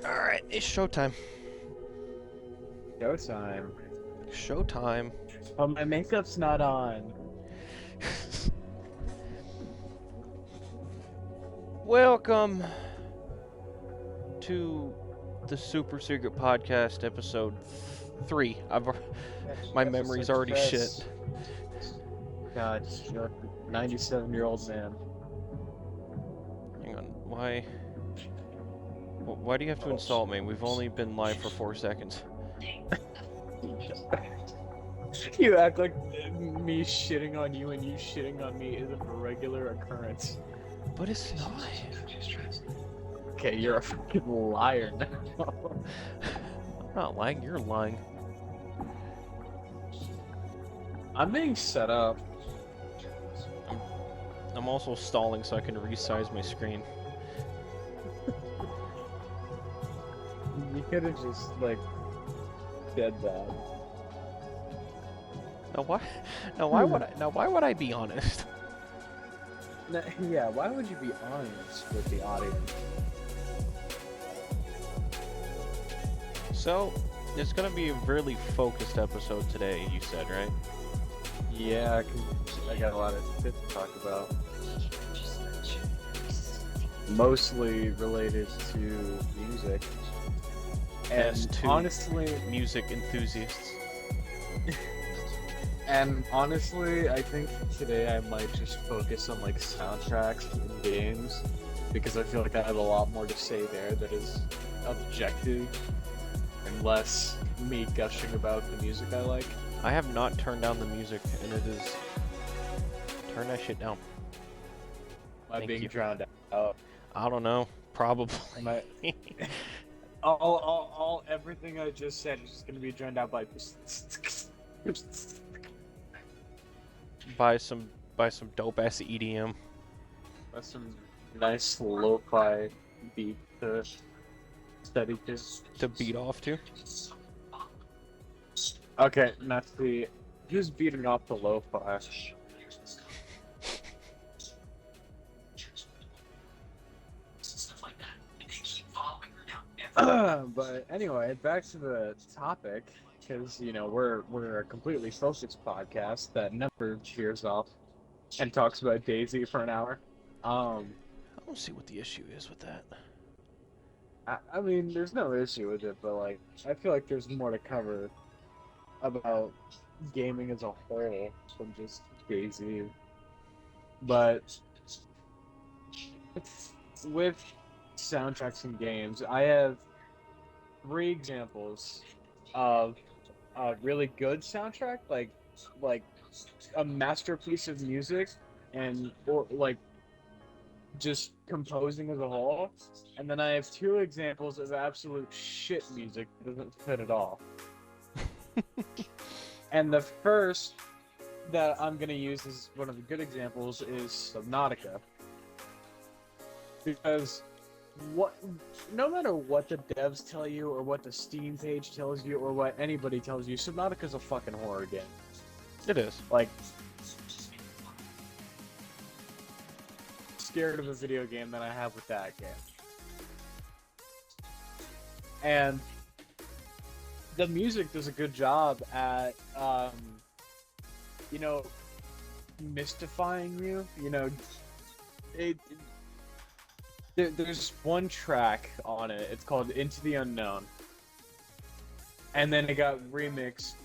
Alright, it's showtime. Showtime. Showtime. Oh, my makeup's not on. Welcome to the Super Secret Podcast, episode 3. My memory's Episode already Fest. shit. God, you're a 97-year-old man. Hang on, why do you have to insult me? We've only been live for 4 seconds. You act like me shitting on you and you shitting on me isn't a regular occurrence. But it's not. Okay, you're a fucking liar now. I'm not lying, you're lying. I'm being set up. I'm also stalling so I can resize my screen. You could have just, like, said that. Why would I be honest? Yeah, why would you be honest with the audience? So, it's gonna be a really focused episode today, you said, right? Yeah, 'cause I got a lot of shit to talk about. Mostly related to music. As And to honestly, music enthusiasts. I think today I might just focus on like soundtracks and games because I feel like I have a lot more to say there that is objective and less me gushing about the music I like. I have not turned down the music, and it is... Turn that shit down. Am I Thank being you. drowned out? I don't know. Probably. Am I... all everything I just said is just gonna be drowned out by Buy some dope-ass EDM. That's some nice lo-fi beat to study to. To beat off to. Okay, not the who's beating off the lo-fi. But anyway, back to the topic, because we're a completely focused podcast that never veers off and talks about Daisy for an hour. I don't see what the issue is with that. I mean, there's no issue with it, but like, I feel like there's more to cover about gaming as a whole than just Daisy. But with soundtracks and games, I have 3 examples of a really good soundtrack, like a masterpiece of music, or like just composing as a whole, and then I have 2 examples of absolute shit music that doesn't fit at all. And the first that I'm gonna use as one of the good examples is Subnautica, because no matter what the devs tell you or what the Steam page tells you or what anybody tells you, Subnautica's a fucking horror game. It is. Like, scared of a video game than I have with that game. And the music does a good job at, mystifying you. There's one track on it. It's called "Into the Unknown," and then it got remixed.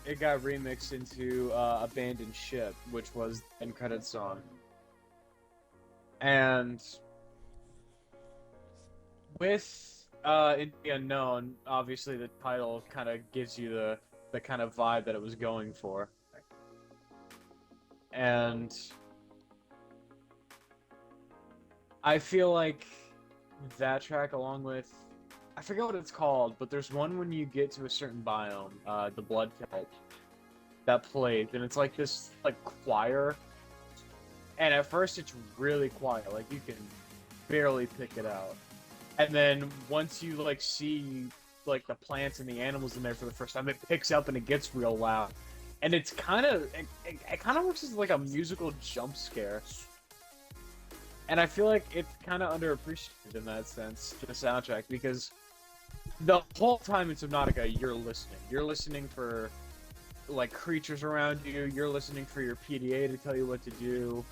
It got remixed into "Abandoned Ship," which was the end credits song. And with "Into the Unknown," obviously the title kind of gives you the kind of vibe that it was going for. And I feel like that track, along with, I forget what it's called, but there's one when you get to a certain biome, the Blood Cult, that plays, and it's like this like choir. And at first it's really quiet, like you can barely pick it out. And then once you like see like the plants and the animals in there for the first time, it picks up and it gets real loud. And it's it kind of works as like a musical jump scare. And I feel like it's kind of underappreciated in that sense, the soundtrack, because the whole time in Subnautica, you're listening. You're listening for like creatures around you. You're listening for your PDA to tell you what to do.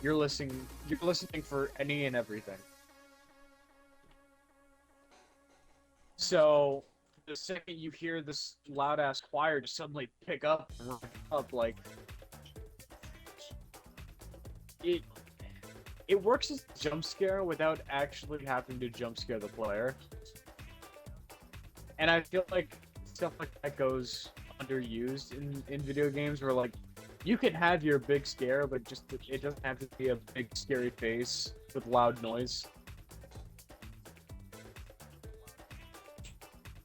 You're listening. You're listening for any and everything. So the second you hear this loud ass choir just suddenly pick up and ramp up, like it works as a jump scare without actually having to jump scare the player. And I feel like stuff like that goes underused in video games, where like you can have your big scare, but just it doesn't have to be a big scary face with loud noise.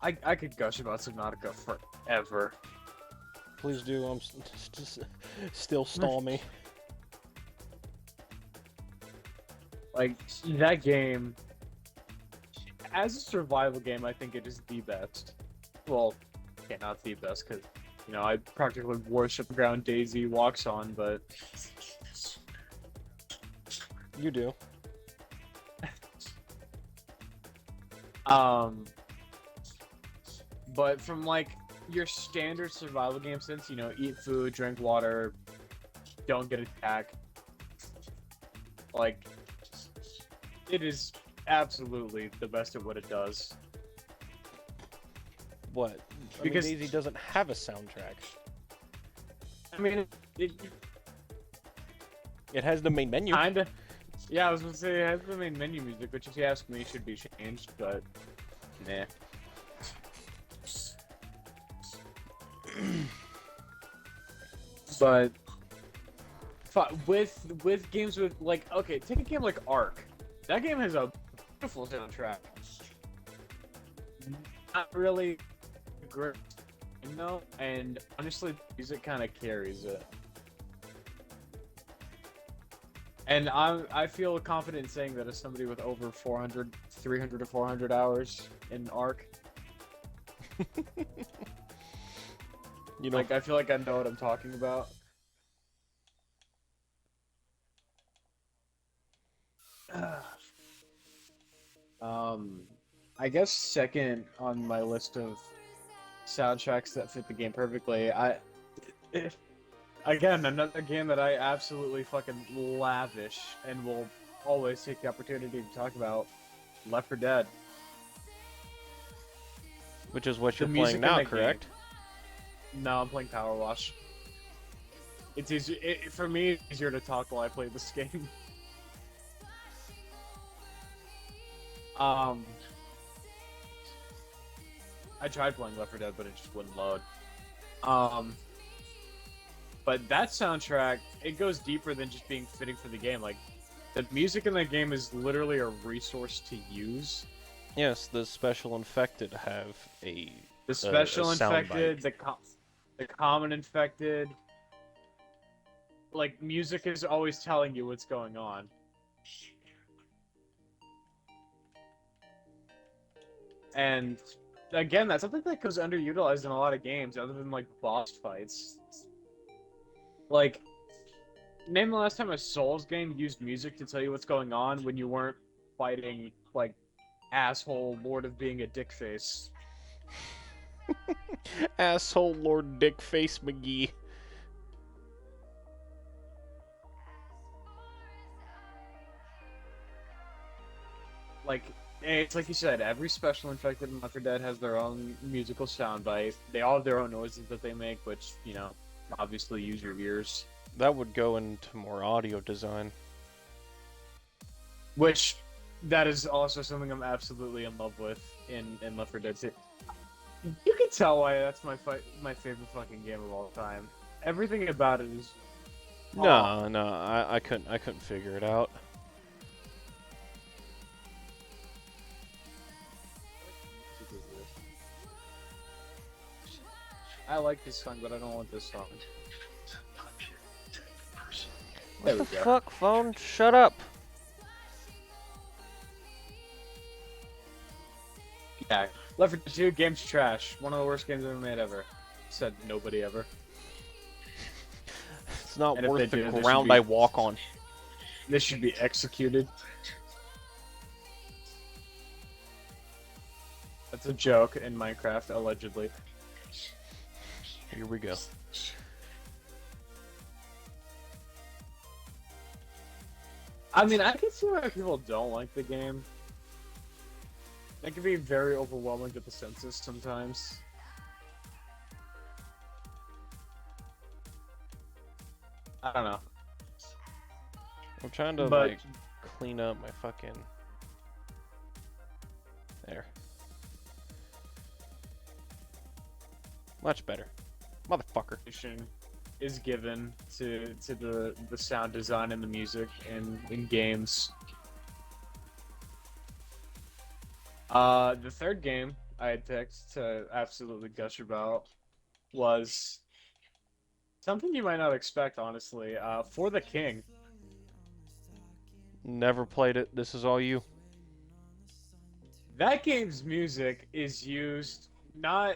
I could gush about Subnautica forever. Please do. Still stall me. Like, that game, as a survival game, I think it is the best. Well, okay, not the best, because, you know, I practically worship the ground Daisy walks on, but... You do. But from, like, your standard survival game sense, you know, eat food, drink water, don't get attacked, like... It is absolutely the best at what it does. What? Because Daisy doesn't have a soundtrack. I mean, It has the main menu. kinda. Yeah, I was gonna say it has the main menu music, which if you ask me should be changed, but nah. But with games with like, okay, take a game like Ark. That game has a beautiful soundtrack. Not really great, you know, and honestly, the music kind of carries it. And I feel confident in saying that as somebody with over 300 to 400 hours in Ark. You know, Like, I feel like I know what I'm talking about. I guess second on my list of soundtracks that fit the game perfectly, again, another game that I absolutely fucking lavish and will always take the opportunity to talk about, Left 4 Dead. which is what The you're music playing in now, that correct? No, I'm playing Power Wash. It's easy, for me, it's easier to talk while I play this game. I tried playing Left 4 Dead, but it just wouldn't load. But that soundtrack, it goes deeper than just being fitting for the game. Like, the music in that game is literally a resource to use. Yes, the special infected have the Special a sound infected, bite. the common infected. Like, music is always telling you what's going on. And again, that's something that goes underutilized in a lot of games, other than like boss fights. Like, name the last time a Souls game used music to tell you what's going on when you weren't fighting like asshole Lord of Being a Dickface. Asshole Lord Dickface McGee. Like, it's like you said, every special infected in Left 4 Dead has their own musical soundbite. They all have their own noises that they make, which, you know, obviously use your ears. That would go into more audio design. Which, that is also something I'm absolutely in love with in Left 4 Dead 2. You can tell why that's my favorite fucking game of all time. Everything about it is... No, I couldn't figure it out. I like this song, but I don't want this song. What the fuck, phone? Shut up! Yeah, Left 4 Dead 2, game's trash. One of the worst games ever made ever. Said nobody ever. It's not And if worth they the do, they ground should be- I walk on. This should be executed. That's a joke in Minecraft, allegedly. Here we go. I mean, I can see why people don't like the game. It can be very overwhelming to the senses sometimes. I don't know. I'm trying to, But- like, clean up my fucking... There. Much better. Motherfucker. Is given to the sound design and the music in games. The third game I had picked to absolutely gush about was something you might not expect, honestly. For the King. Never played it. This is all you. That game's music is used not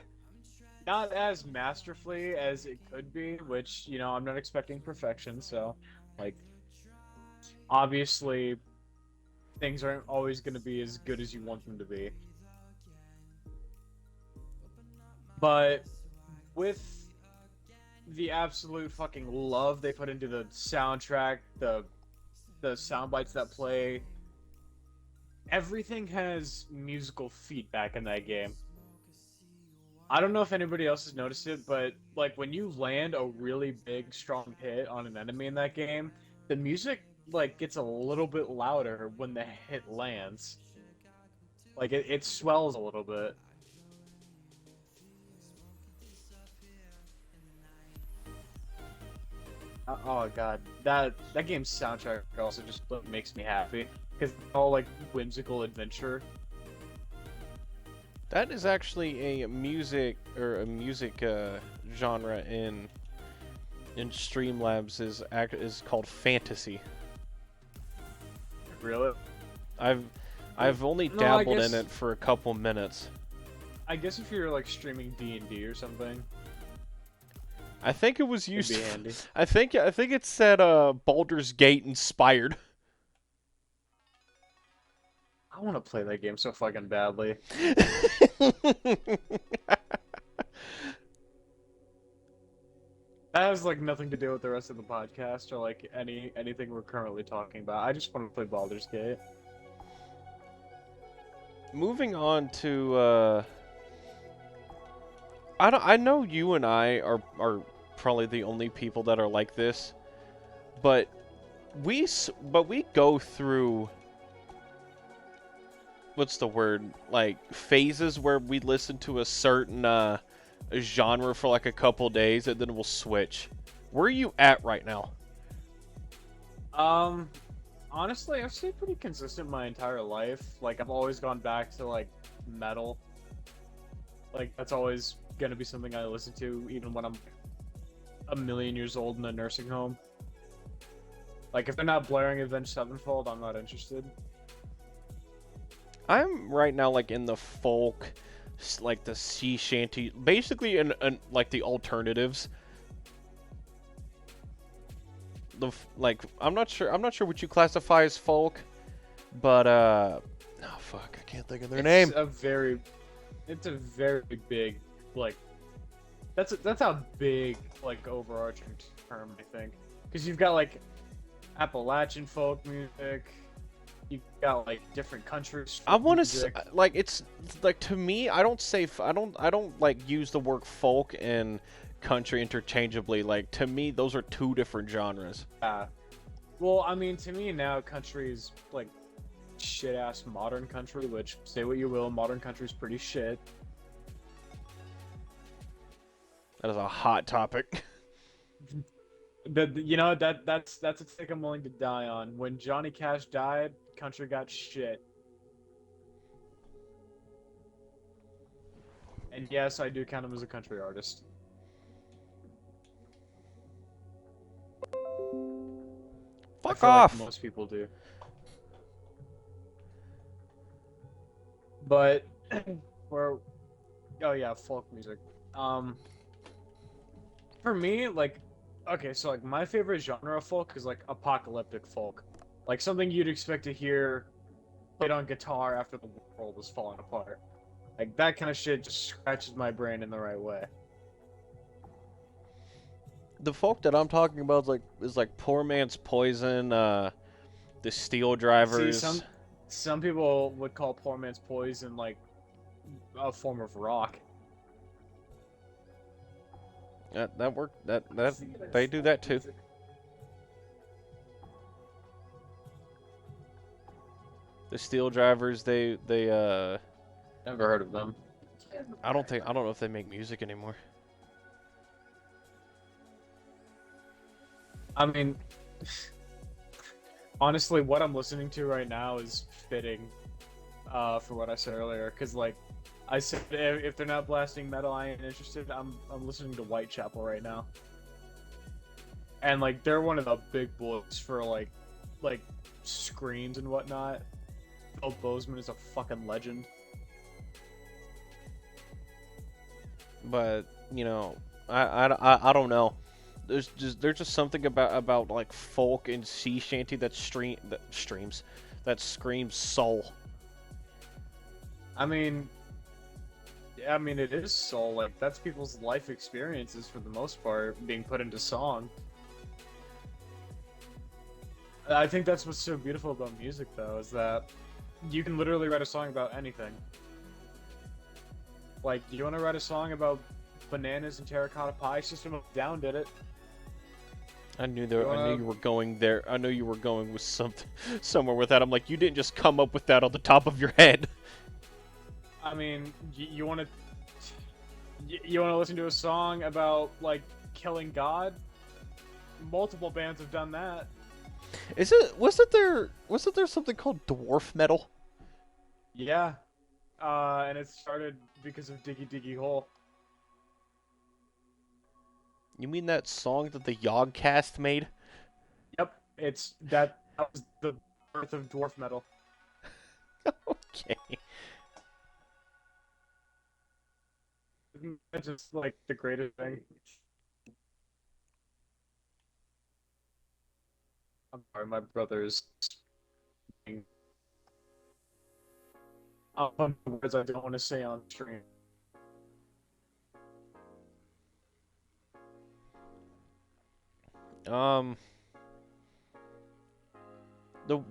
as masterfully as it could be, which, you know, I'm not expecting perfection, so, like, obviously, things aren't always going to be as good as you want them to be. But with the absolute fucking love they put into the soundtrack, the sound bites that play, everything has musical feedback in that game. I don't know if anybody else has noticed it, but like when you land a really big, strong hit on an enemy in that game, the music like gets a little bit louder when the hit lands. Like it swells a little bit. Oh god, that game's soundtrack also just makes me happy because it's all like whimsical adventure. That is actually a music genre in Streamlabs is called fantasy. Really? I've only No, I dabbled in guess- it for a couple minutes. I guess if you're like streaming D&D or something, I think it was it'd used. be handy. I think it said Baldur's Gate inspired. I want to play that game so fucking badly. That has like nothing to do with the rest of the podcast or like anything we're currently talking about. I just want to play Baldur's Gate. Moving on to I know you and I are probably the only people that are like this, but we go through, what's the word, like phases where we listen to a certain genre for like a couple days and then we'll switch. Where are you at right now? Honestly, I've stayed pretty consistent my entire life. Like I've always gone back to like metal. Like that's always gonna be something I listen to even when I'm a million years old in a nursing home. Like if they're not blaring Avenged Sevenfold, I'm not interested. I'm right now like in the folk, like the sea shanty, basically in like the alternatives. Like I'm not sure what you classify as folk, but oh fuck, I can't think of their name. It's a very big like that's a big like overarching term, I think, because you've got like Appalachian folk music. You got like different countries. I want to music. like it's like, to me, I don't like use the word folk and country interchangeably. Like to me, those are two different genres. Well, I mean, to me now, country is like shit ass modern country. Which, say what you will, modern country's pretty shit. That is a hot topic. You know that's a take I'm willing to die on. When Johnny Cash died, country got shit. And yes, I do count him as a country artist. I Fuck feel like off. most people do. But oh yeah, folk music. For me, like, okay, so like my favorite genre of folk is like apocalyptic folk, like something you'd expect to hear played on guitar after the world was falling apart. Like that kind of shit just scratches my brain in the right way. The folk that I'm talking about is like Poor Man's Poison, the Steel See, Drivers. some people would call Poor Man's Poison like a form of rock. That work that they do that too. The Steel Drivers, they Never heard of them. I don't know if they make music anymore. I mean, honestly, what I'm listening to right now is fitting for what I said earlier. Because, like, I said if they're not blasting metal, I ain't interested. I'm listening to Whitechapel right now. And, like, they're one of the big boys for, like screams and whatnot. Bill Bozeman is a fucking legend. But you know, I don't know. There's just something about like folk and sea shanty that screams soul. I mean, it is soul. Like that's people's life experiences for the most part being put into song. I think that's what's so beautiful about music, though, is that you can literally write a song about anything. Like, you want to write a song about bananas and terracotta pie? System of a Down did it. I knew you were going there. I knew you were going with somewhere with that. I'm like, you didn't just come up with that on the top of your head. I mean, you want to listen to a song about like killing God? Multiple bands have done that. Wasn't there something called dwarf metal? Yeah. And it started because of Diggy Diggy Hole. You mean that song that the Yogcast made? Yep, that was the birth of dwarf metal. Okay. Isn't that just like the greatest thing? I'm sorry, my brother's. Words I don't want to say on stream. The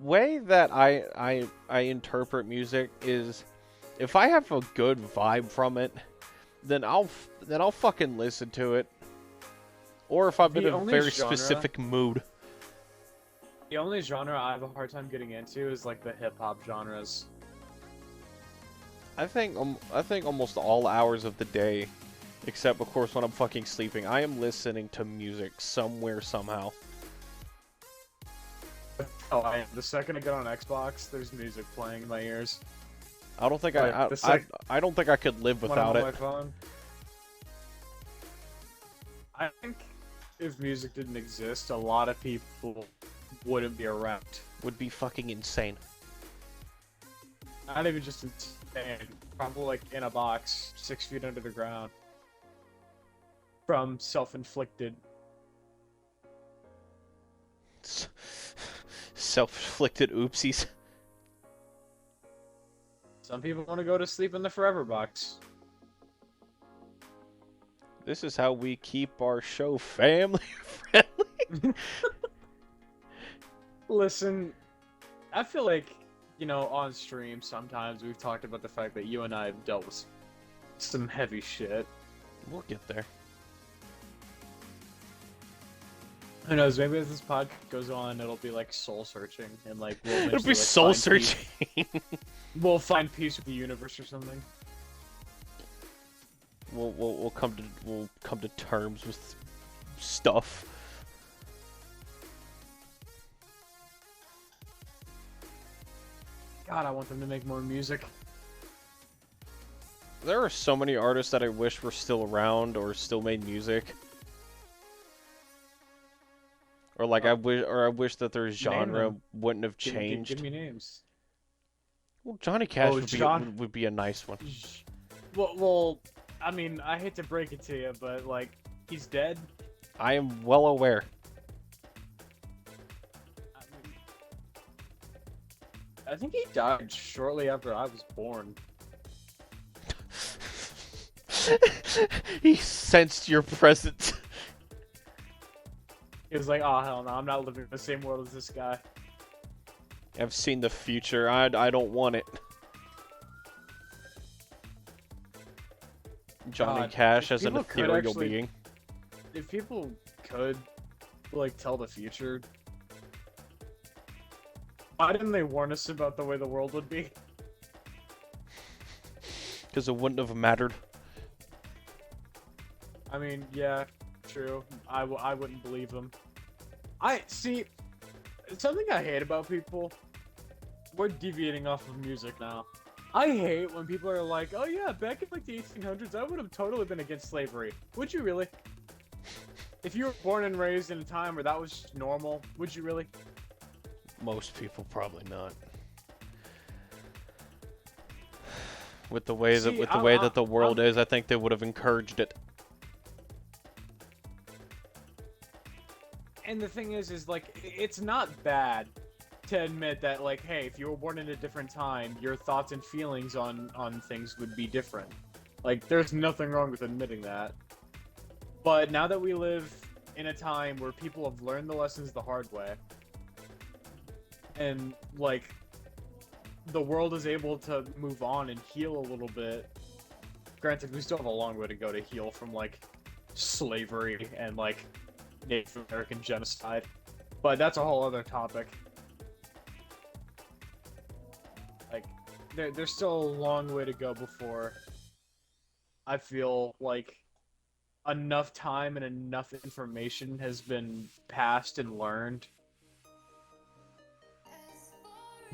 way that I interpret music is, if I have a good vibe from it, then I'll fucking listen to it. Or if I'm in a very specific mood. The only genre I have a hard time getting into is like the hip hop genres. I think almost all hours of the day, except of course when I'm fucking sleeping, I am listening to music somewhere somehow. Oh, I am. The second I get on Xbox, there's music playing in my ears. I don't think I don't think I could live without it. My phone. I think if music didn't exist, a lot of people wouldn't be around. Would be fucking insane. Not even just insane. Probably like in a box, 6 feet under the ground. From self-inflicted. Self-inflicted oopsies. Some people want to go to sleep in the forever box. This is how we keep our show family friendly. Listen, I feel like, you know, on stream sometimes we've talked about the fact that you and I have dealt with some heavy shit. We'll get there. Who knows, maybe as this podcast goes on, it'll be like soul searching and like we'll it'll be soul searching. We'll find peace with the universe or something. We'll come to terms with stuff. God, I want them to make more music. There are so many artists that I wish were still around or still made music. Or like I wish that their genre wouldn't have changed. Give me names. Well, Johnny Cash would be a nice one. Well, I mean, I hate to break it to you, but like, he's dead. I am well aware. I think he died shortly after I was born. He sensed your presence. He was like, oh hell no, I'm not living in the same world as this guy. I've seen the future. I don't want it. Johnny God, Cash if as an people could ethereal actually- being. If people could, like, tell the future, why didn't they warn us about the way the world would be? Because it wouldn't have mattered. I mean, yeah, true. I wouldn't believe them. See, something I hate about people, we're deviating off of music now. I hate when people are like, oh yeah, back in like the 1800s, I would have totally been against slavery. Would you really? If you were born and raised in a time where that was just normal, would you really? Most people probably not. With the way that the world is, I think they would have encouraged it. And the thing is like, it's not bad to admit that, like, hey, if you were born in a different time, your thoughts and feelings on things would be different. Like, there's nothing wrong with admitting that. But now that we live in a time where people have learned the lessons the hard way, and, like, the world is able to move on and heal a little bit. Granted, we still have a long way to go to heal from, like, slavery and, like, Native American genocide. But that's a whole other topic. Like, there's still a long way to go before I feel like enough time and enough information has been passed and learned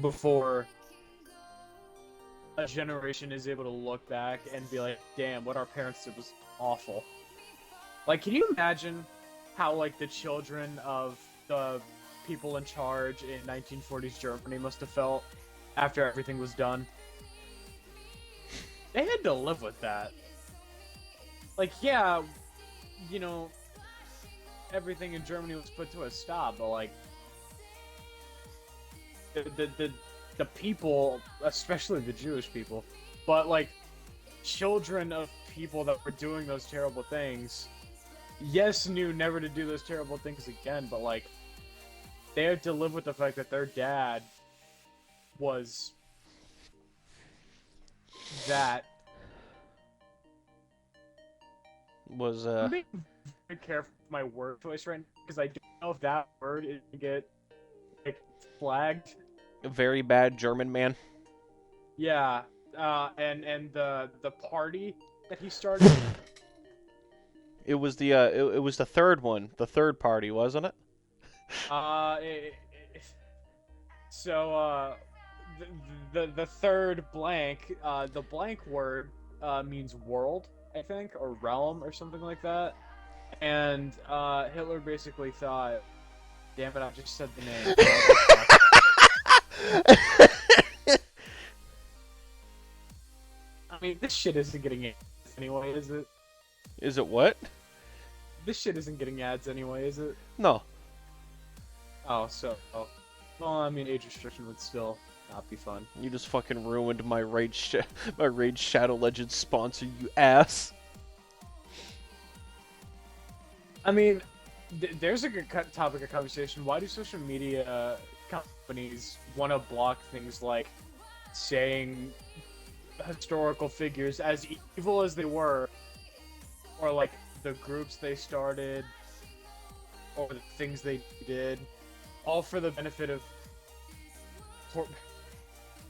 before a generation is able to look back and be like, damn, what our parents did was awful. Like, can you imagine how, like, the children of the people in charge in 1940s Germany must have felt after everything was done? They had to live with that. Like, yeah, you know, everything in Germany was put to a stop, but, like, the people, especially the Jewish people, but, like, children of people that were doing those terrible things, yes, knew never to do those terrible things again, but, like, they had to live with the fact that their dad was that. I'm being very careful with my word choice right now, because I don't know if that word is going to get, like, flagged. A very bad German man. Yeah, and the party that he started. It was the third one, the third party, wasn't it? So the third blank, the blank word means world, I think, or realm, or something like that. And Hitler basically thought, damn it, I just said the name. I mean, this shit isn't getting ads anyway, is it? Is it what? This shit isn't getting ads anyway, is it? No. Oh, so... Oh. Well, I mean, age restriction would still not be fun. You just fucking ruined my Raid Shadow Legends sponsor, you ass. I mean, there's a good topic of conversation. Why do social media companies want to block things like saying historical figures, as evil as they were, or like the groups they started, or the things they did, all for the benefit of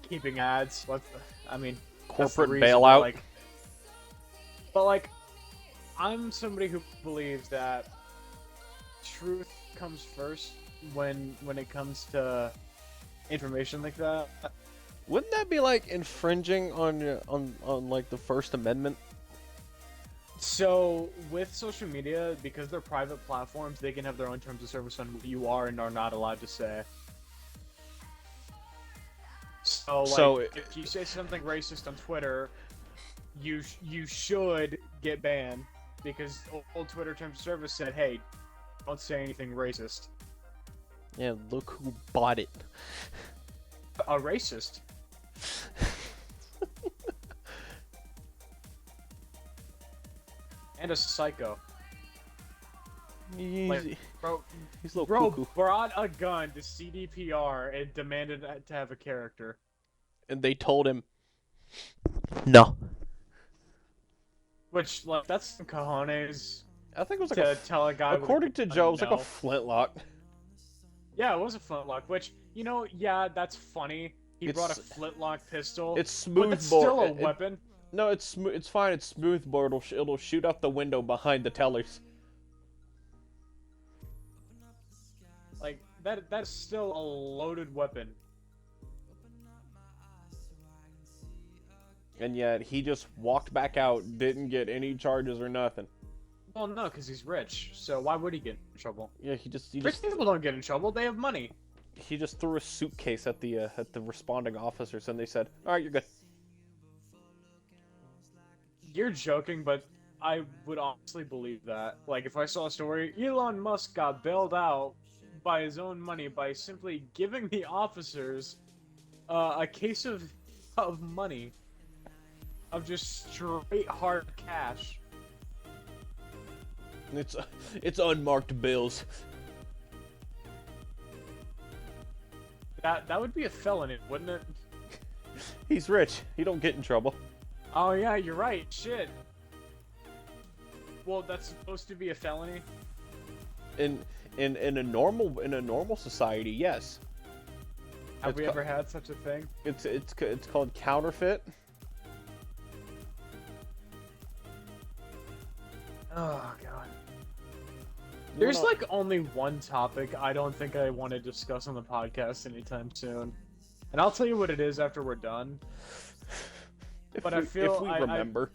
keeping ads? I mean, corporate reason, bailout. like, but like, I'm somebody who believes that truth comes first when it comes to information like that. Wouldn't that be like infringing on like the First Amendment? So with social media, because they're private platforms, they can have their own terms of service on what you are and are not allowed to say. So if you say something racist on Twitter, you should get banned, because old Twitter terms of service said, hey, don't say anything racist. Yeah, look who bought it. A racist. And a psycho. He's, Like, bro, he's a little bro cuckoo. brought a gun to CDPR and demanded to have a character. And they told him, no. Which, like, that's some cojones I think it was like to tell a guy according with a to Joe, it was like a no. flintlock. Yeah, it was a flintlock, which, you know, yeah, that's funny. He brought a It's- flintlock pistol. It's But smooth that's still a bore. weapon. No, it's it's fine. It's smooth bore. It'll shoot out the window behind the tellers. Like, that's still a loaded weapon. And yet he just walked back out, didn't get any charges or nothing. Well, no, because he's rich, so why would he get in trouble? Yeah, he just Rich people don't get in trouble, they have money. he just threw a suitcase at the responding officers, and they said, "All right, you're good." You're joking, but I would honestly believe that. Like, if I saw a story, Elon Musk got bailed out by his own money by simply giving the officers a case of money. Of just straight hard cash. It's unmarked bills. That would be a felony, wouldn't it? He's rich. He don't get in trouble. Oh yeah, you're right. Shit. Well, that's supposed to be a felony. In a normal society, yes. Have we ever had such a thing? It's called counterfeit. Oh god. There's like only one topic I don't think I want to discuss on the podcast anytime soon. And I'll tell you what it is after we're done. But I feel if we remember.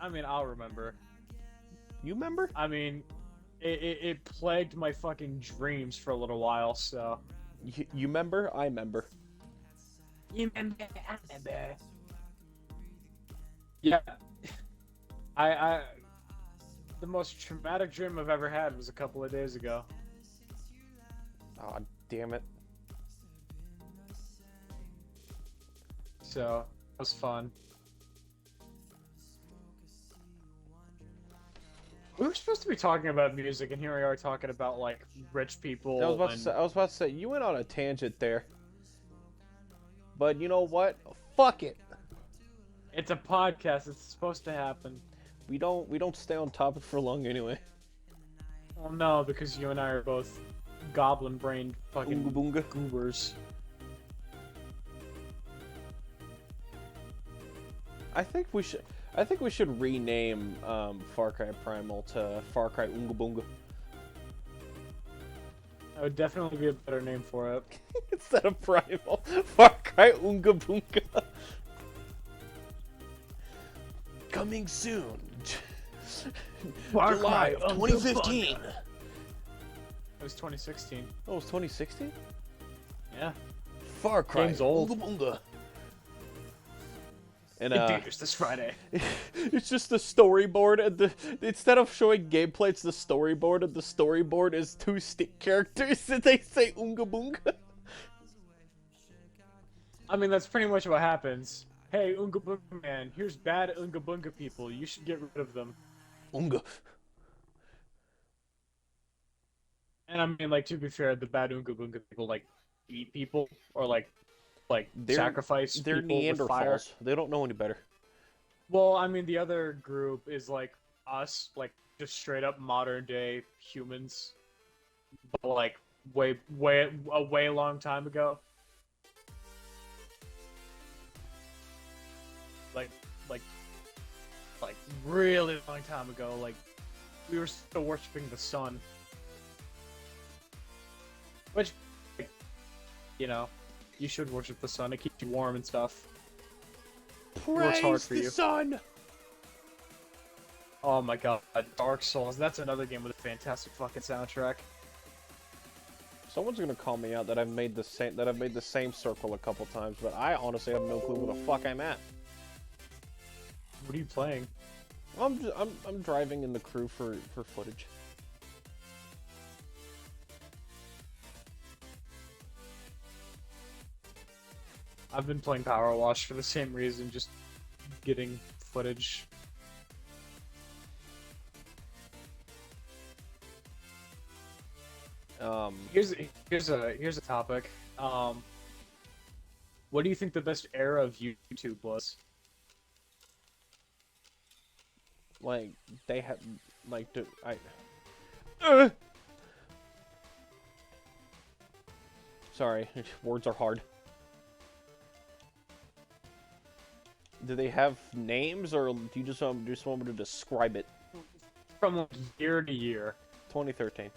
I mean, I'll remember. You remember? I mean, it plagued my fucking dreams for a little while, so. You remember? I remember. You remember? I remember. Yeah. I the most traumatic dream I've ever had was a couple of days ago. Aw, damn it. So, it was fun. We were supposed to be talking about music, and here we are talking about, like, rich people. I was about to say, you went on a tangent there. But you know what? Fuck it. It's a podcast. It's supposed to happen. We don't stay on topic for long anyway. Well, no, because you and I are both goblin-brained fucking Oonga boonga. goobers. I think we should rename Far Cry Primal to Far Cry Oonga Boonga. That would definitely be a better name for it. Instead of Primal, Far Cry Oonga Boonga. Coming soon. Far July Cry of Oonga 2015. Boonga. It was 2016. Oh, it was 2016? Yeah. Far Cry Game's old. Oonga Boonga. And It debuts this Friday. it's just the storyboard, and instead of showing gameplay, it's the storyboard, and the storyboard is two stick characters, and they say Oonga Boonga. I mean, that's pretty much what happens. Hey, Oonga Boonga man, here's bad Oonga Boonga people. You should get rid of them. Oonga. And I mean, like, to be fair, the bad Oonga Boonga people, like, eat people, or, like sacrifice They're people with fire. Neanderthals. They don't know any better. Well, I mean, the other group is, like, us, like, just straight up modern day humans. But, like, a way long time ago. Like, really long time ago, like, we were still worshipping the sun. Which, like, you know, you should worship the sun, it keeps you warm and stuff. Works hard Praise for the you. sun! Oh my god, Dark Souls, that's another game with a fantastic fucking soundtrack. Someone's gonna call me out that I've made the same circle a couple times, but I honestly have no clue where the fuck I'm at. What are you playing? I'm driving in the crew for footage. I've been playing Power Wash for the same reason, just getting footage. Here's a topic. What do you think the best era of YouTube was? like they had like I. Sorry, words are hard. Do they have names, or do you just want me to describe it? From like year to year. 2013.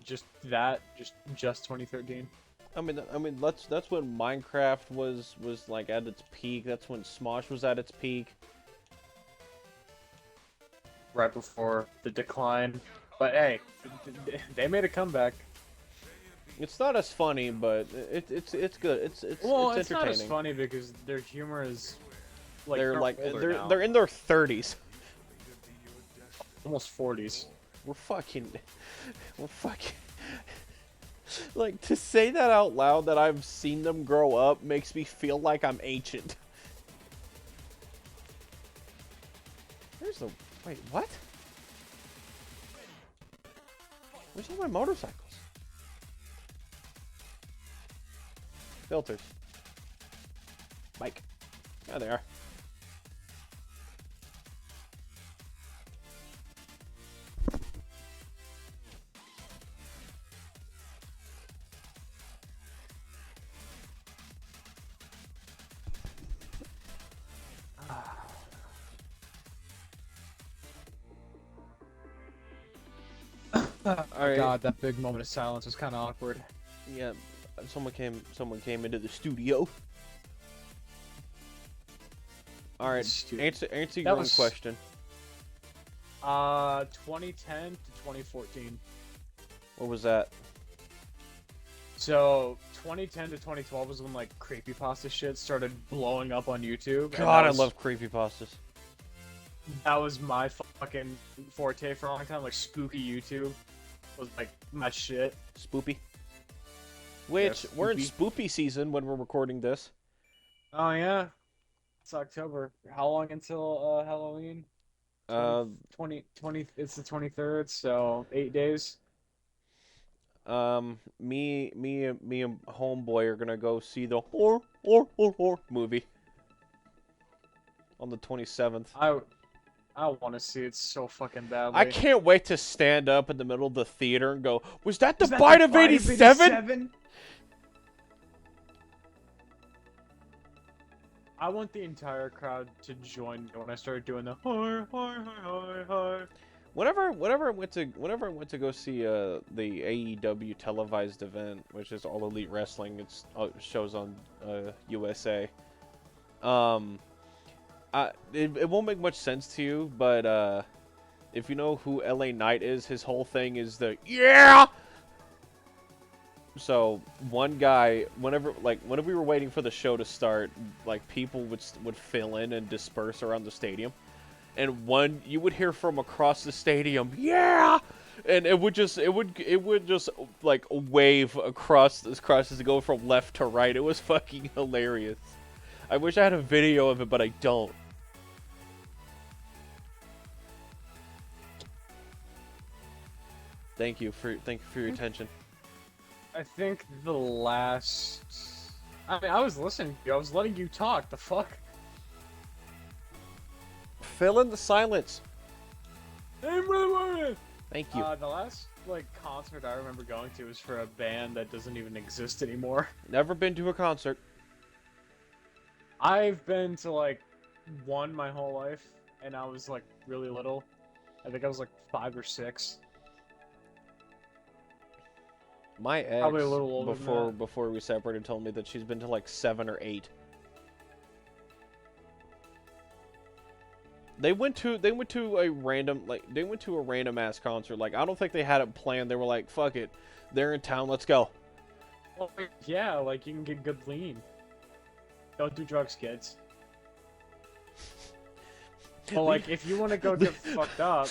Just 2013. I mean, that's when Minecraft was like at its peak. That's when Smosh was at its peak. Right before the decline. But hey, they made a comeback. It's not as funny, but it's good. It's It's not entertaining. as funny because their humor is like they're in their 30s. Almost 40s. We're fucking like, to say that out loud, that I've seen them grow up, makes me feel like I'm ancient. Wait, what? Where's all my motorcycles? Filters. Mike. There they are. Oh god, that big moment of silence was kind of awkward. Yeah, someone came into the studio. All right, answer your own question. 2010 to 2014. What was that? So 2010 to 2012 was when like creepypasta shit started blowing up on YouTube. God, I love creepypastas. That was my fucking forte for a long time. Like spooky YouTube was like my shit. Spoopy. Which Yeah, we're in spoopy season when we're recording this. Oh yeah, it's October. How long until Halloween? 20. It's the 23rd, so 8 days. Me and homeboy are gonna go see the horror movie on the 27th. I want to see it so fucking badly. I can't wait to stand up in the middle of the theater and go, "Was that the Bite of 87?" I want the entire crowd to join me when I start doing the horror. Whenever I went to go see the AEW televised event, which is All Elite Wrestling, it's shows on USA. It won't make much sense to you, but if you know who LA Knight is, his whole thing is the yeah. So one guy, whenever we were waiting for the show to start, like people would fill in and disperse around the stadium, and you would hear from across the stadium, yeah, and it would just like wave across to go from left to right. It was fucking hilarious. I wish I had a video of it, but I don't. Thank you for your attention. I think the last... I mean, I was listening to you. I was letting you talk. The fuck? Fill in the silence. Thank you. The last concert I remember going to was for a band that doesn't even exist anymore. Never been to a concert. I've been to one my whole life, and I was really little. I think I was 5 or 6. My ex, probably a little older before we separated, told me that she's been to 7 or 8. They went to a random ass concert. I don't think they had it planned. They were like, "Fuck it, they're in town. Let's go." Well, yeah, you can get good lean. Don't do drugs, kids. Well, if you want to go get fucked up,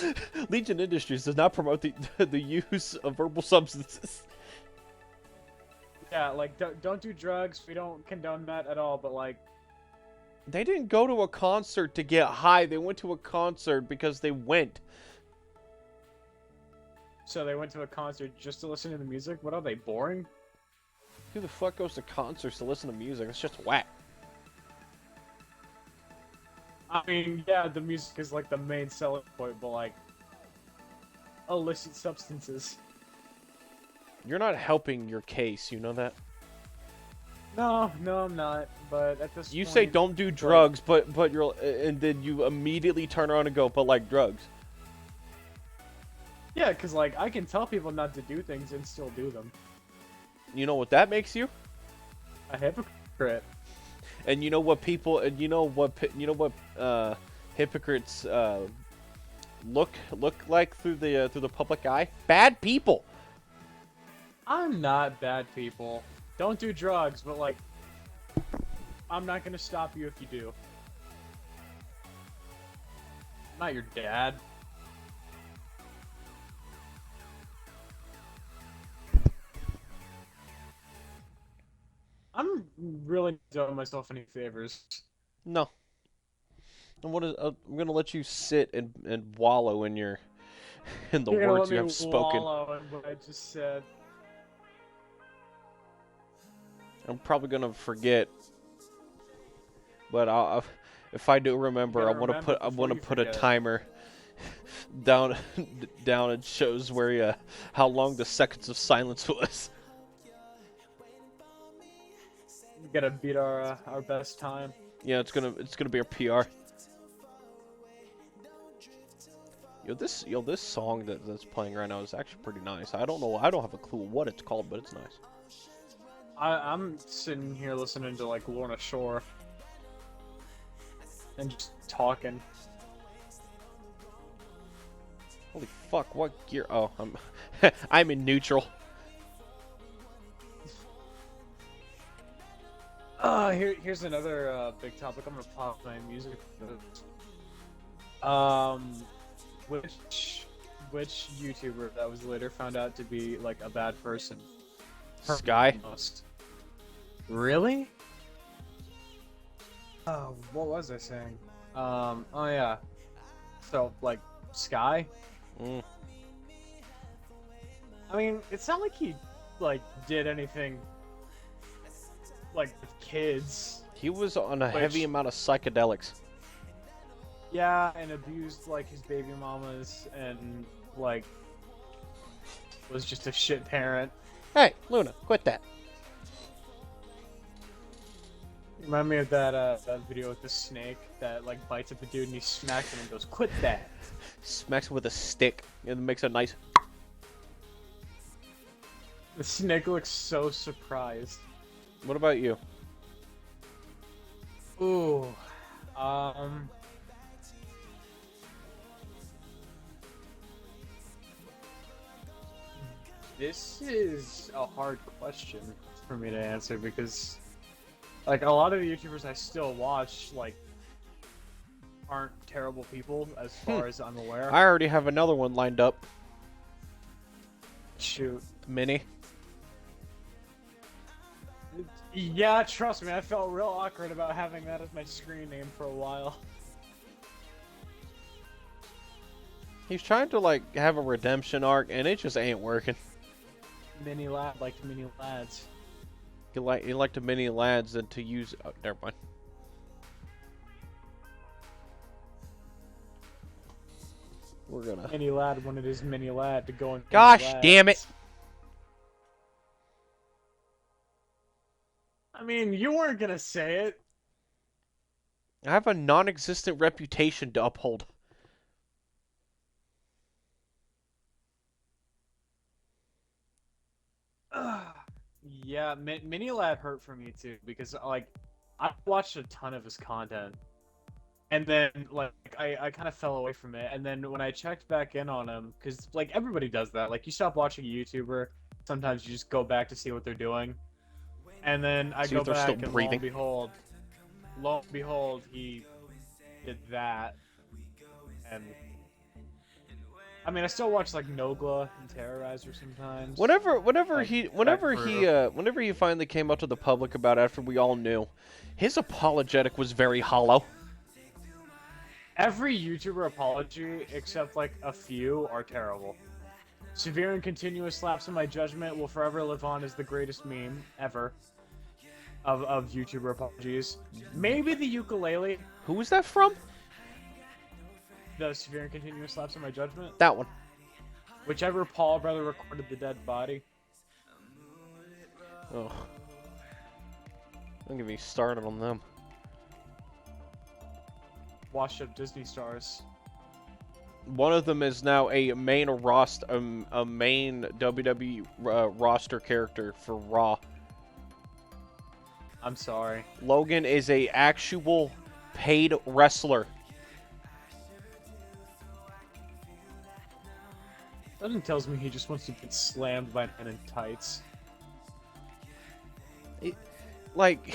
Legion Industries does not promote the use of herbal substances. Yeah, don't do drugs. We don't condone that at all. But they didn't go to a concert to get high. They went to a concert because they went. So they went to a concert just to listen to the music? What are they, boring? Who the fuck goes to concerts to listen to music? It's just whack. I mean, yeah, the music is like the main selling point, but like illicit substances. You're not helping your case, you know that? No, I'm not. But at this You point, say don't do drugs, but you're and then you immediately turn around and go, but like drugs. yeah, because like I can tell people not to do things and still do them. You know what that makes you? A hypocrite. And you know what people and you know what hypocrites look like through the public eye? Bad people. I'm not bad people. Don't do drugs, but like, I'm not gonna stop you if you do. I'm not your dad. I'm really not doing myself any favors. No. I'm gonna let you sit and wallow in your in the You're gonna words let you me have spoken. wallow in what I just said. I'm probably gonna forget, but if I do remember, I want to put a timer down down. It shows where how long the seconds of silence was. We gotta beat our best time. Yeah, it's gonna be our PR. Yo, this song that's playing right now is actually pretty nice. I don't know, I don't have a clue what it's called, but it's nice. I'm sitting here listening to like Lorna Shore and just talking. Holy fuck! What gear? Oh, I'm I'm in neutral. Here's another big topic. I'm gonna pop my music. Which YouTuber that was later found out to be like a bad person? Sky. Most. Really? Oh, what was I saying? Oh yeah. So like Sky. Mm. I mean, it's not like he like did anything like with kids. He was on a heavy amount of psychedelics. Yeah, and abused like his baby mamas and like was just a shit parent. Hey, Luna, quit that. Remind me of that video with the snake that like bites at the dude and he smacks him and goes, "Quit that." Smacks with a stick and makes a nice. The snake looks so surprised. What about you? Ooh, this is a hard question for me to answer because, like, a lot of the YouTubers I still watch, like, aren't terrible people as far as I'm aware. I already have another one lined up. Shoot. Mini. Yeah, trust me, I felt real awkward about having that as my screen name for a while. He's trying to like have a redemption arc, and it just ain't working. Mini lad, like mini lads. He liked the mini lads than to use. Oh, never mind. We're gonna. Mini lad wanted his mini lad to go and. Gosh damn it! I mean, you weren't gonna say it. I have a non-existent reputation to uphold. Yeah, Mini Lad hurt for me too because like I watched a ton of his content, and then like I kind of fell away from it, and then when I checked back in on him, because like everybody does that, like you stop watching a YouTuber, sometimes you just go back to see what they're doing, and then I go back and lo and behold, he did that, and. I mean, I still watch like Nogla and Terrorizer sometimes. Whenever he finally came out to the public about it after we all knew, his apologetic was very hollow. Every YouTuber apology, except like a few, are terrible. Severe and continuous slaps in my judgment will forever live on as the greatest meme ever of YouTuber apologies. Maybe the ukulele. Who was that from? The severe and continuous slaps in my judgment. That one. Whichever Paul brother recorded the dead body. Oh. Don't get me started on them. Washed up Disney stars. One of them is now a main WWE roster character for Raw. I'm sorry. Logan is a actual paid wrestler. Something tells me he just wants to get slammed by men in tights. Like,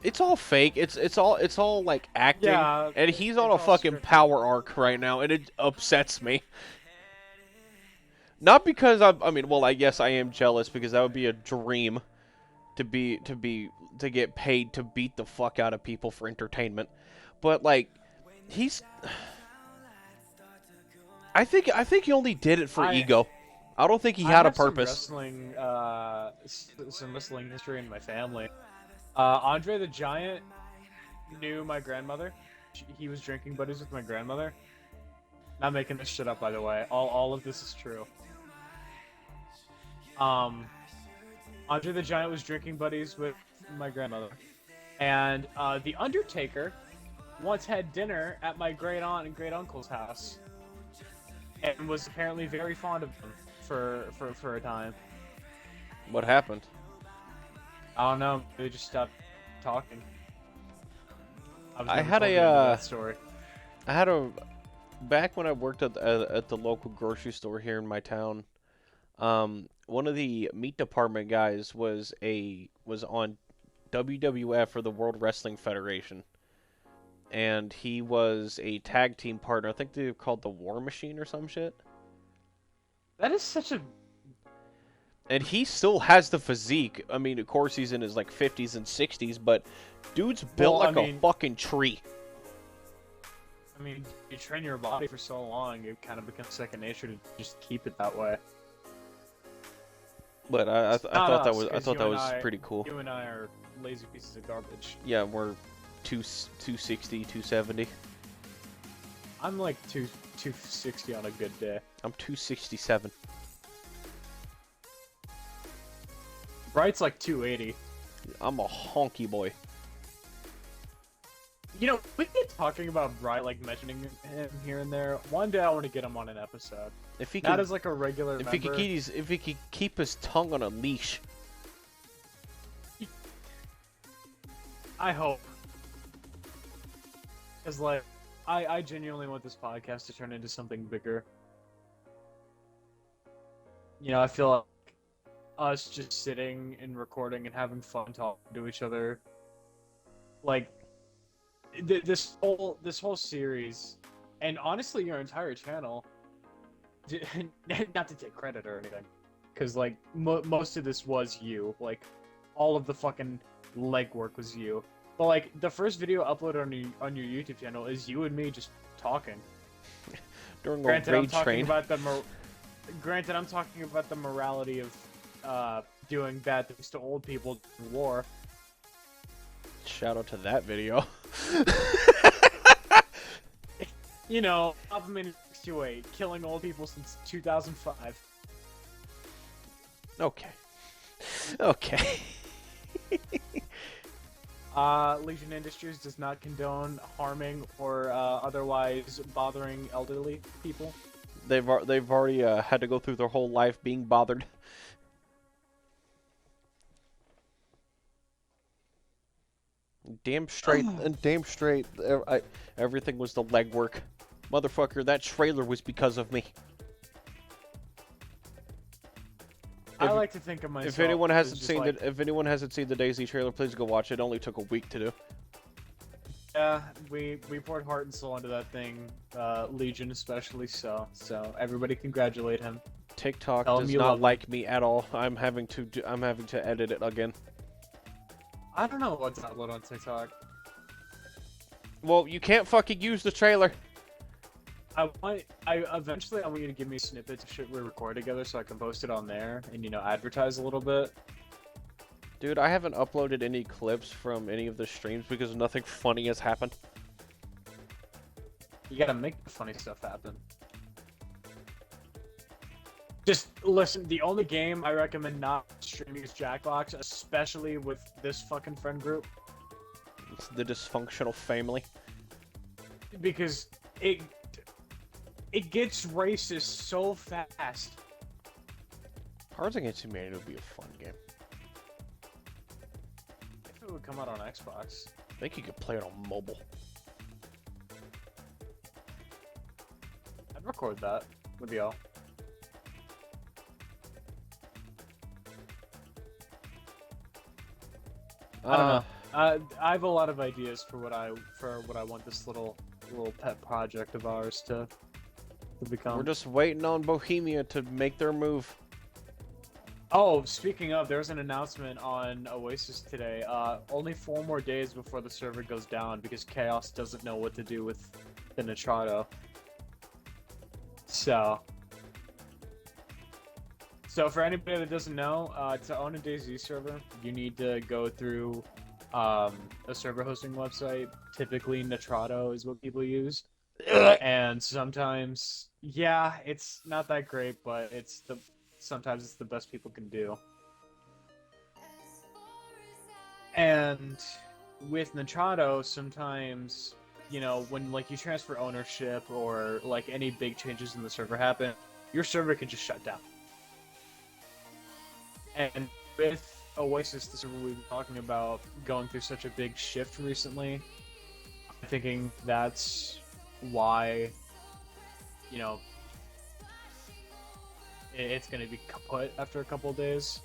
it's all fake. It's all like acting. Yeah, and he's on a it's all fucking scripted. power arc right now, and it upsets me. Not because I mean, well, I guess I am jealous because that would be a dream to get paid to beat the fuck out of people for entertainment. But like, I think he only did it for ego. I don't think he had a purpose. Some wrestling history in my family. Andre the Giant knew my grandmother. He was drinking buddies with my grandmother. Not making this shit up, by the way. All of this is true. Andre the Giant was drinking buddies with my grandmother. And the Undertaker once had dinner at my great aunt and great uncle's house. And was apparently very fond of them for a time. What happened? I don't know. They just stopped talking. I had a story. Back when I worked at the local grocery store here in my town. One of the meat department guys was on WWF, or the World Wrestling Federation, and he was a tag team partner. I think they were called the War Machine or some shit. That is such a... And he still has the physique. I mean, of course, he's in his like 50s and 60s, but dude's built a fucking tree. I mean, you train your body for so long, it kind of becomes second nature to just keep it that way. But I thought that was pretty cool. You and I are lazy pieces of garbage. Yeah, we're 260, 270. I'm like 260 on a good day. I'm 267. Bright's like 280. I'm a honky boy. You know, we get talking about Bright, like mentioning him here and there. One day I want to get him on an episode. If he Not can, as like a regular member. if he could keep his tongue on a leash. I hope. Because, like, I genuinely want this podcast to turn into something bigger. You know, I feel like us just sitting and recording and having fun talking to each other. Like, this whole series, and honestly your entire channel, not to take credit or anything, because, like, most of this was you. Like, all of the fucking legwork was you. But, like, the first video uploaded on your YouTube channel is you and me just talking. During Granted, a I'm raid talking train. about Granted, I'm talking about the morality of doing bad things to old people in war. Shout out to that video. You know, Alpha 628, killing old people since 2005. Okay. Okay. Legion Industries does not condone harming or otherwise bothering elderly people. They've already had to go through their whole life being bothered. Damn straight, everything was the legwork. Motherfucker, that trailer was because of me. I like to think of myself. If anyone hasn't as seen just, if anyone hasn't seen the Daisy trailer, please go watch it. It only took a week to do. Yeah, we poured heart and soul into that thing, Legion especially. So everybody congratulate him. TikTok does not like me at all. I'm having to edit it again. I don't know what to upload on TikTok. Well, you can't fucking use the trailer. Eventually I want you to give me snippets of shit we record together so I can post it on there and, you know, advertise a little bit. Dude, I haven't uploaded any clips from any of the streams because nothing funny has happened. You gotta make the funny stuff happen. Just listen, the only game I recommend not streaming is Jackbox, especially with this fucking friend group. It's the dysfunctional family. Because it gets racist so fast. Cards Against Humanity would be a fun game. If it would come out on Xbox. I think you could play it on mobile. I'd record that with y'all. I don't know. I have a lot of ideas for what I want this little pet project of ours to become. We're just waiting on Bohemia to make their move. Oh, speaking of, there's an announcement on Oasis today. Only 4 more days before the server goes down because Chaos doesn't know what to do with the Nitrado. So for anybody that doesn't know, to own a DayZ server, you need to go through a server hosting website. Typically, Nitrado is what people use. And sometimes, yeah, it's not that great, but sometimes it's the best people can do. And with Nitrado, sometimes, you know, when like you transfer ownership or like any big changes in the server happen, your server can just shut down. And with Oasis, the server we've been talking about, going through such a big shift recently, I'm thinking that's why, you know, it's going to be kaput after a couple of days.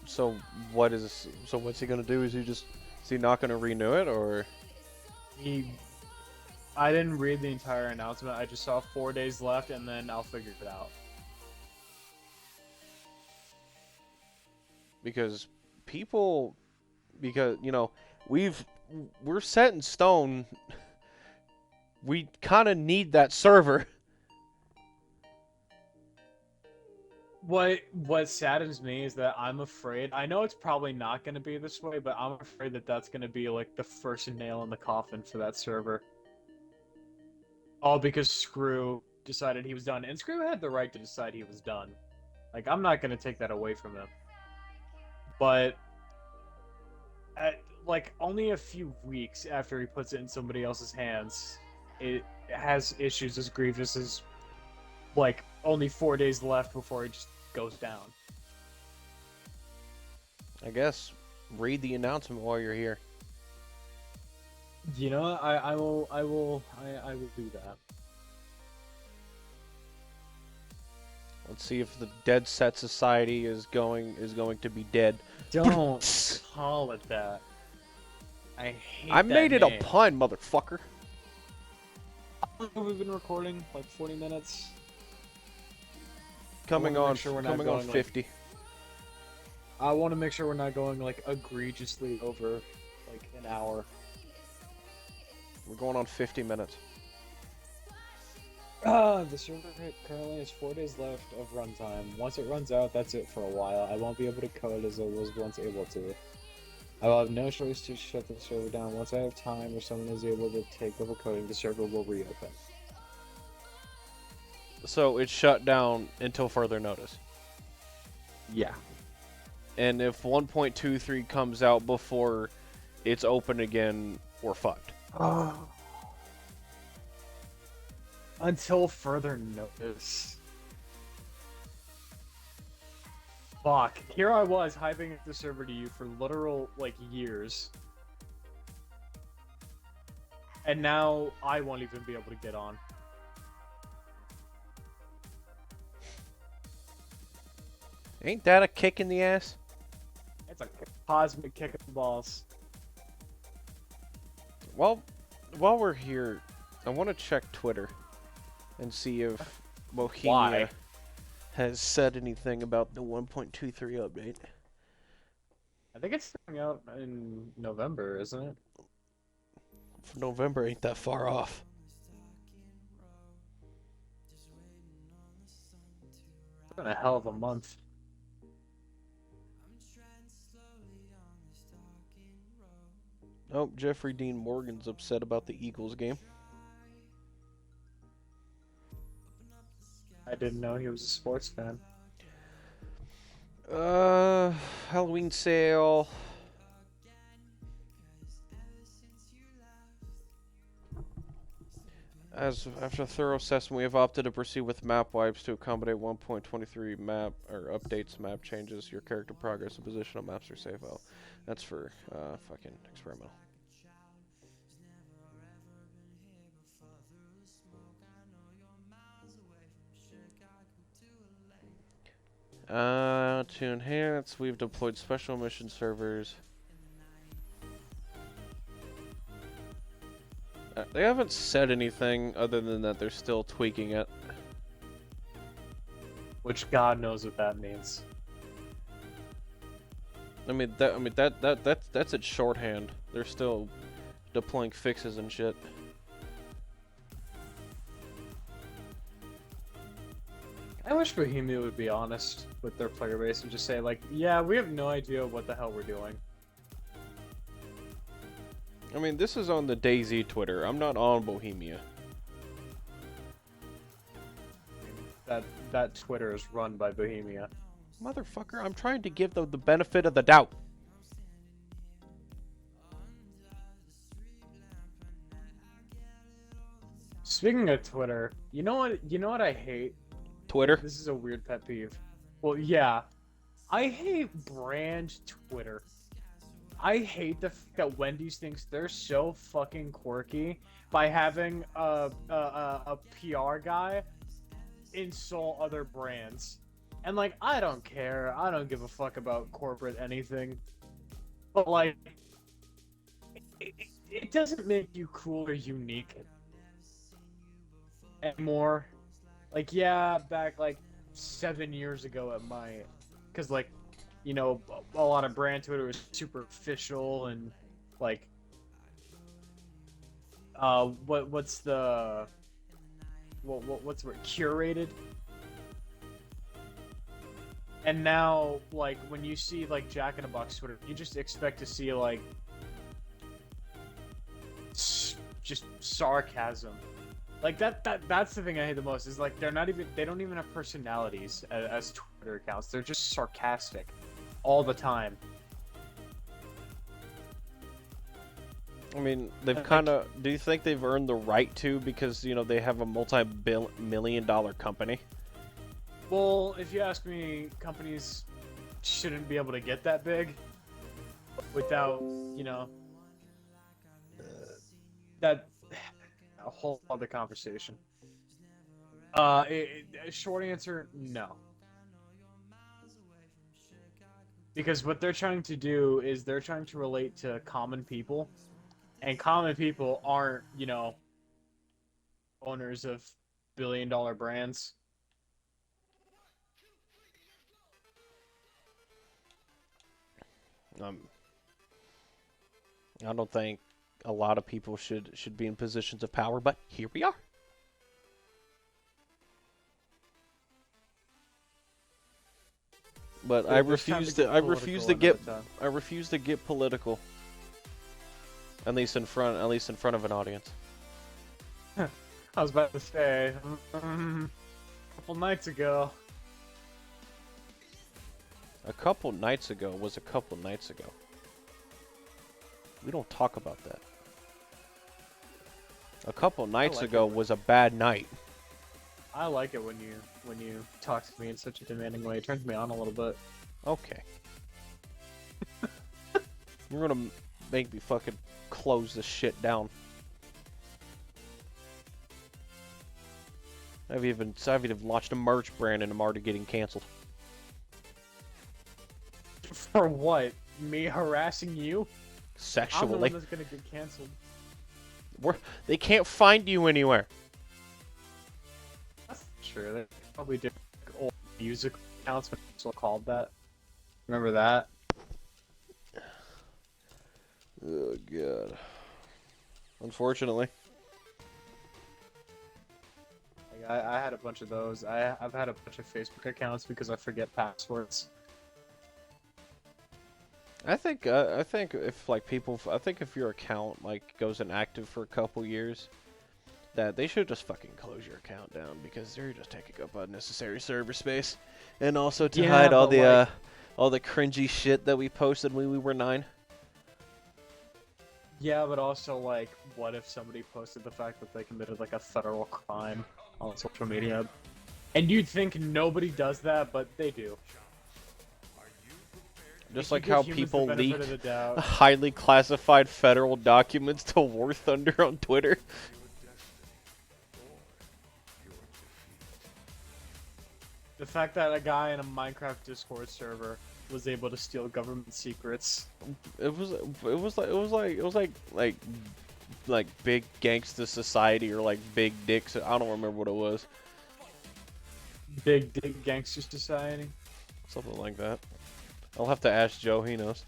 So what's he gonna do? Is he not gonna renew it, or? I didn't read the entire announcement. I just saw 4 days left, and then I'll figure it out. Because you know, we're set in stone. We kind of need that server. What saddens me is that I'm afraid. I know it's probably not going to be this way, but I'm afraid that that's going to be like the first nail in the coffin for that server. All because Screw decided he was done, and Screw had the right to decide he was done. Like, I'm not going to take that away from him. But like only a few weeks after he puts it in somebody else's hands, it has issues as grievous as like only 4 days left before it just goes down. I guess read the announcement while you're here. You know, I will do that. Let's see if the Dead Set Society is going to be dead. Don't call it that. I hate I that made it name. a pun, motherfucker. How long have we been recording? Like 40 minutes? Coming on 50. 50. I want to make sure we're not going like egregiously over like an hour. We're going on 50 minutes. The server currently has 4 days left of runtime. Once it runs out, that's it for a while. I won't be able to code as I was once able to. I will have no choice to shut the server down. Once I have time or someone is able to take over coding, the server will reopen. So it's shut down until further notice. Yeah. And if 1.23 comes out before it's open again, we're fucked. Until further notice. Fuck. Here I was hyping the server to you for literal, like, years. And now I won't even be able to get on. Ain't that a kick in the ass? It's a cosmic kick in the balls. Well, while we're here, I want to check Twitter and see if Bohemia has said anything about the 1.23 update. I think it's coming out in November, isn't it? November ain't that far off. It's been a hell of a month. Oh, Jeffrey Dean Morgan's upset about the Eagles game. I didn't know he was a sports fan. Halloween sale. After a thorough assessment, we have opted to proceed with map wipes to accommodate 1.23 map or updates, map changes. Your character progress and position on maps are saved. Oh, that's for fucking experimental. To enhance, we've deployed special mission servers. They haven't said anything other than that they're still tweaking it. Which God knows what that means. That's its shorthand. They're still deploying fixes and shit. I wish Bohemia would be honest with their player base and just say, like, yeah, we have no idea what the hell we're doing. I mean, this is on the DayZ Twitter. I'm not on Bohemia. That Twitter is run by Bohemia. Motherfucker, I'm trying to give them the benefit of the doubt. Speaking of Twitter, you know what I hate? Twitter? This is a weird pet peeve. Well, yeah. I hate brand Twitter. I hate the fact that Wendy's thinks they're so fucking quirky by having a PR guy insult other brands. And, like, I don't care. I don't give a fuck about corporate anything. But, like, it doesn't make you cool or unique anymore. Like, yeah, back, like, 7 years ago it might. Because, like, you know, a lot of brand Twitter was superficial and, like, what's the word? Curated. And now, like, when you see, like, Jack in the Box Twitter, you just expect to see, like, just sarcasm. Like, that's the thing I hate the most, is, like, they don't even have personalities as Twitter accounts. They're just sarcastic all the time. I mean, they've kind of... Do you think they've earned the right to because, you know, they have a multi-million-dollar company? Well, if you ask me, companies shouldn't be able to get that big without, you know, that... a whole other conversation. Short answer, no. Because what they're trying to do is they're trying to relate to common people, and common people aren't, you know, owners of billion-dollar brands. I don't think a lot of people should be in positions of power, but here we are. But I refuse to get political. At least in front of an audience. I was about to say, a couple nights ago. A couple nights ago was a couple nights ago. We don't talk about that. A couple nights ago was a bad night. I like it when you talk to me in such a demanding way. It turns me on a little bit. Okay. You're gonna make me fucking close this shit down. I've even launched a merch brand and I'm already getting canceled. For what? Me harassing you? Sexually. I'm the one that's gonna get canceled. They can't find you anywhere. That's true. They probably did old music accounts when people called that. Remember that? Oh god. unfortunately. Like, I had a bunch of those. I've had a bunch of Facebook accounts because I forget passwords. I think if like I think if your account like goes inactive for a couple years, that they should just fucking close your account down because they're just taking up unnecessary server space, and also to hide all the all the cringy shit that we posted when we were 9. Yeah, but also, like, what if somebody posted the fact that they committed, like, a federal crime on social media? And you'd think nobody does that, but they do. Just like how Give humans people the benefit leak of the doubt. highly classified federal documents to War Thunder on Twitter. The fact that a guy in a Minecraft Discord server was able to steal government secrets. It was like big gangsta society or like big dicks. I don't remember what it was. Big Dick Gangster Society. Something like that. I'll have to ask Joe. He knows.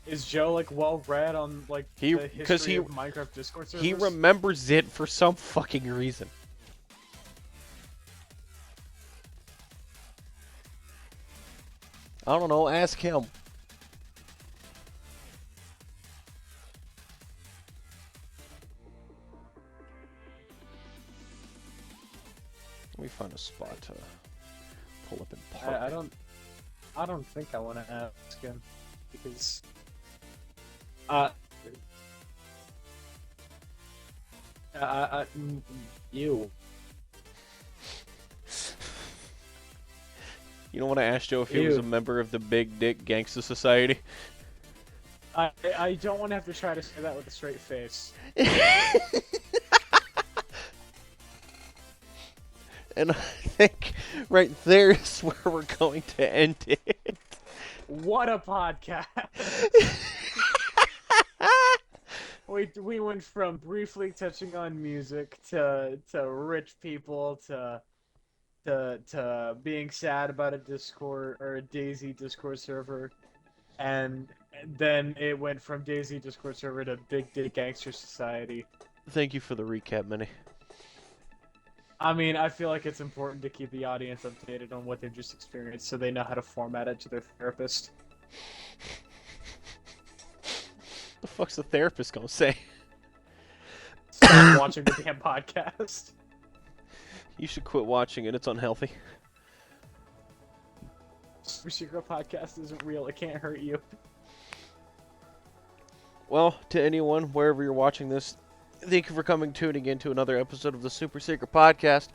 Is Joe, like, well read on, like, the history of Minecraft Discord servers? He remembers it for some fucking reason. I don't know. Ask him. Let me find a spot to pull up and park. I don't think I want to ask him because you. You don't want to ask Joe if he was a member of the Big Dick Gangsta Society? I don't want to have to try to say that with a straight face. And I think right there is where we're going to end it. What a podcast! We went from briefly touching on music to rich people to being sad about a Discord or a Daisy Discord server, and then it went from Daisy Discord server to Big Dick Gangster Society. Thank you for the recap, Minnie. I mean, I feel like it's important to keep the audience updated on what they've just experienced so they know how to format it to their therapist. The fuck's the therapist gonna say? Stop watching the damn podcast. You should quit watching it. It's unhealthy. Super Secret Podcast isn't real. It can't hurt you. Well, to anyone, wherever you're watching this, thank you for tuning in to another episode of the Super Secret Podcast.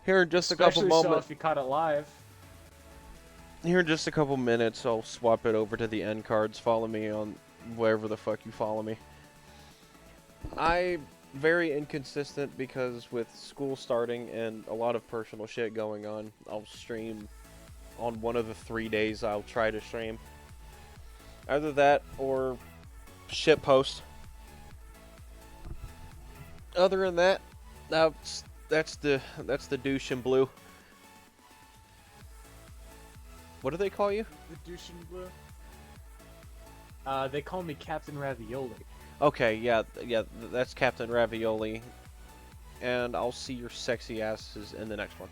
Here in just a couple moments. So if you caught it live. Here in just a couple minutes, I'll swap it over to the end cards. Follow me on wherever the fuck you follow me. I'm very inconsistent because with school starting and a lot of personal shit going on, I'll stream on one of the 3 days I'll try to stream. Either that or shit post. Other than that, that's the douche in blue. What do they call you? The douche in blue? They call me Captain Ravioli. Okay, yeah, that's Captain Ravioli. And I'll see your sexy asses in the next one.